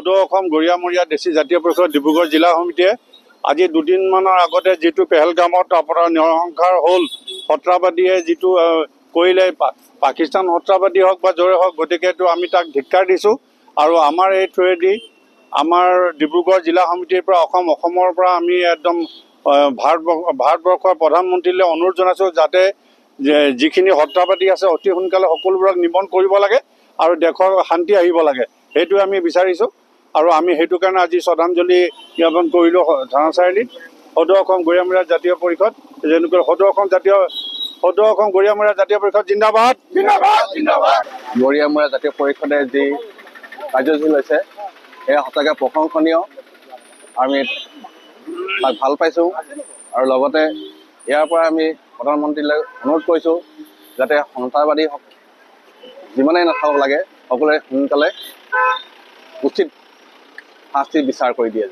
সদৌ অসম গৰিয়ামৰীয়া দেশী জাতীয় পৰিষদ ডিব্ৰুগড় জিলা সমিতিয়ে আজি দুদিনমানৰ আগতে যিটো পেহেলগামত আপোনাৰ নৰসংহাৰ হ'ল, সন্ত্ৰাসবাদীয়ে যিটো কৰিলে, পাকিস্তান সন্ত্ৰাসবাদী হওক বা য'ৰে হওক, গতিকেতো আমি তাক ধিক্কাৰ দিছোঁ। আৰু আমাৰ এই থ্ৰুৱেদি আমাৰ ডিব্ৰুগড় জিলা সমিতিৰ পৰা অসমৰ পৰা আমি একদম ভাৰতবৰ্ষৰ প্ৰধানমন্ত্ৰীলৈ অনুৰোধ জনাইছোঁ যাতে যিখিনি সন্ত্ৰাসবাদী আছে অতি সোনকালে সকলোবোৰক নিৰ্মূল কৰিব লাগে আৰু দেশৰ শান্তি আহিব লাগে, সেইটোৱে আমি বিচাৰিছোঁ। আৰু আমি সেইটো কাৰণে আজি শ্ৰদ্ধাঞ্জলি জ্ঞাপন কৰিলোঁ থানা চাৰিআলিত। সদৌ অসম গৰিয়ামৰীয়া জাতীয় পৰিষদ, যেনেকৈ সদৌ অসম গৰিয়ামৰীয়া জাতীয় পৰিষদ জিন্দাবাদ, জিন্দাবাদ, জিন্দাবাদ। গৰিয়ামৰীয়া জাতীয় পৰিষদে যি কাৰ্যসূচী লৈছে সেয়া সঁচাকৈ প্ৰশংসনীয়। আমি তাক ভাল পাইছোঁ আৰু লগতে ইয়াৰ পৰা আমি প্ৰধানমন্ত্ৰীলৈ অনুৰোধ কৰিছোঁ যাতে সন্ত্ৰাসবাদী যিমানেই নাথাকক লাগে সকলোৱে সোনকালে উচিত শাস্তি বিচাৰ কৰি দিয়ে।